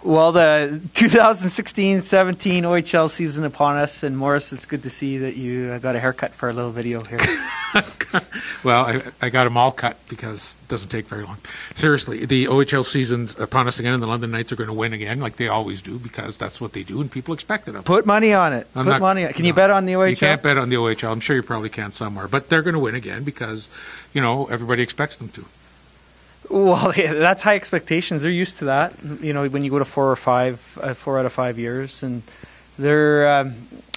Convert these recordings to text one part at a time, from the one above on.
Well, the 2016-17 OHL season upon us, and Morris, it's good to see that you got a haircut for a little video here. Well, I got them all cut because it doesn't take very long. Seriously, the OHL season's upon us again, and the London Knights are going to win again, like they always do, because that's what they do, and people expect it of them. Put money on it. Can you bet on the OHL? You can't bet on the OHL. I'm sure you probably can somewhere, but they're going to win again because, everybody expects them to. Well, yeah, that's high expectations. They're used to that. When you go to 4 out of 5 years, and they're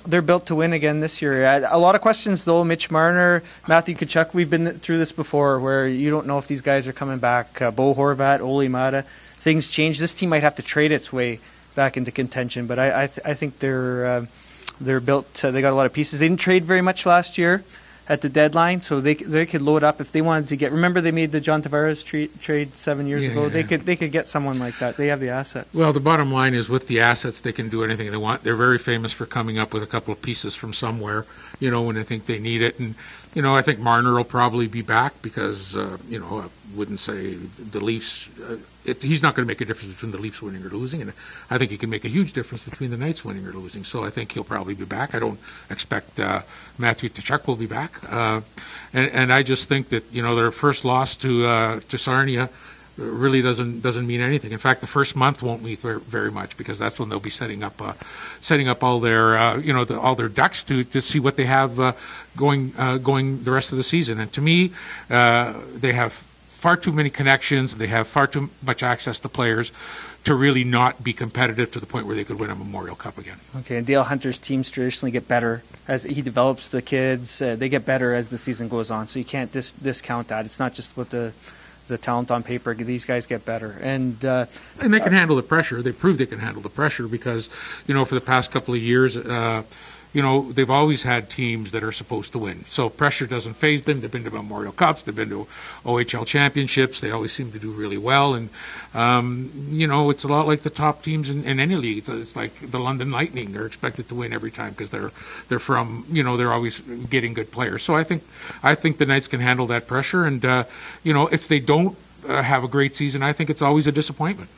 built to win again this year. A lot of questions though. Mitch Marner, Matthew Tkachuk. We've been through this before, where you don't know if these guys are coming back. Bo Horvat, Ole Mata. Things change. This team might have to trade its way back into contention, but I think they're built. They got a lot of pieces. They didn't trade very much last year at the deadline, so they could load up if they wanted to get. Remember, they made the John Tavares trade 7 years ago. Yeah. They could get someone like that. They have the assets. Well, the bottom line is, with the assets, they can do anything they want. They're very famous for coming up with a couple of pieces from somewhere, when they think they need it. And I think Marner will probably be back because I wouldn't say the Leafs. He's not going to make a difference between the Leafs winning or losing, and I think he can make a huge difference between the Knights winning or losing. So I think he'll probably be back. I don't expect Matthew Tkachuk will be back, and I just think that their first loss to Sarnia really doesn't mean anything. In fact, the first month won't mean very much, because that's when they'll be setting up all their all their ducks to see what they have going the rest of the season. And to me, they have far too many connections. They have far too much access to players to really not be competitive to the point where they could win a Memorial Cup again. Okay, and Dale Hunter's teams traditionally get better as he develops the kids. They get better as the season goes on, so you can't discount that. It's not just about the talent on paper. These guys get better, and they can handle the pressure. They proved they can handle the pressure because, for the past couple of years, they've always had teams that are supposed to win. So pressure doesn't faze them. They've been to Memorial Cups. They've been to OHL championships. They always seem to do really well. And, it's a lot like the top teams in any league. It's like the London Lightning. They're expected to win every time because they're from, they're always getting good players. So I think the Knights can handle that pressure. And, if they don't have a great season, I think it's always a disappointment.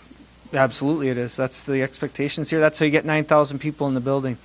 Absolutely it is. That's the expectations here. That's how you get 9,000 people in the building.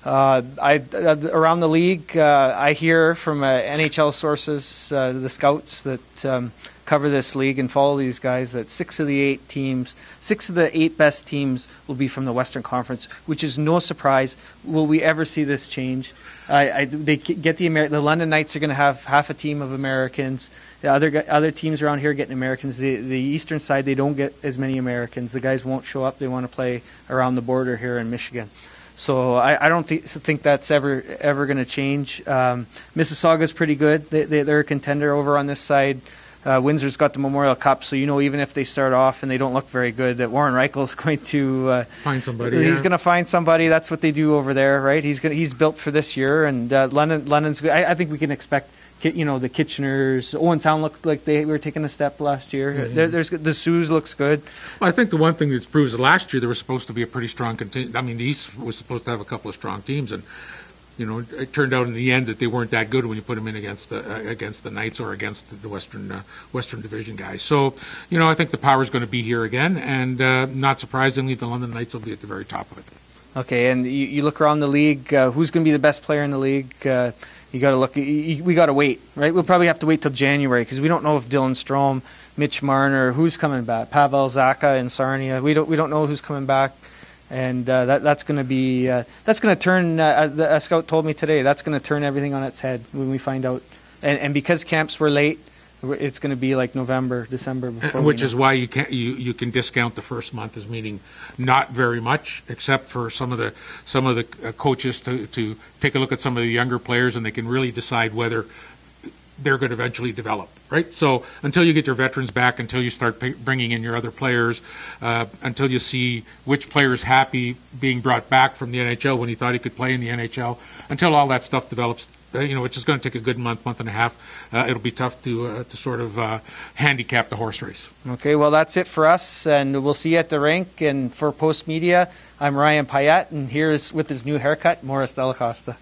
Around the league, I hear from NHL sources, the scouts that cover this league and follow these guys, that 6 of the 8 best teams will be from the Western Conference, which is no surprise. Will we ever see this change? They get the London Knights are going to have half a team of Americans. The other teams around here getting Americans. The eastern side, they don't get as many Americans. The guys won't show up. They want to play around the border here in Michigan. So I don't think that's ever going to change. Mississauga's pretty good. They're a contender over on this side. Windsor's got the Memorial Cup, so even if they start off and they don't look very good, that Warren Reichel's going to find somebody. He's going to find somebody. That's what they do over there, right? He's built for this year, and London's good. I think we can expect. The Kitcheners, Owen Sound looked like they were taking a step last year. Yeah. The Sioux looks good. Well, I think the one thing that proves that last year there was supposed to be a pretty strong the East was supposed to have a couple of strong teams, and it turned out in the end that they weren't that good when you put them in against the Knights or against the Western Division guys. So I think the power is going to be here again, and not surprisingly, the London Knights will be at the very top of it. Okay, and you look around the league. Who's going to be the best player in the league? You got to look. We got to wait, right? We'll probably have to wait till January because we don't know if Dylan Strome, Mitch Marner, who's coming back. Pavel Zacha in Sarnia. We don't know who's coming back, and that's going to be that's going to turn. A scout told me today that's going to turn everything on its head when we find out. And because camps were late, it's going to be like November, December before. Which is why you can discount the first month as meaning not very much, except for some of the coaches to take a look at some of the younger players, and they can really decide whether they're going to eventually develop, right? So until you get your veterans back, until you start bringing in your other players, until you see which player is happy being brought back from the NHL when he thought he could play in the NHL, until all that stuff develops, which is going to take a good month and a half, it'll be tough to sort of handicap the horse race. Okay, well, that's it for us, and we'll see you at the rink. And for Post Media, I'm Ryan Payette, and here's with his new haircut, Morris Delacosta.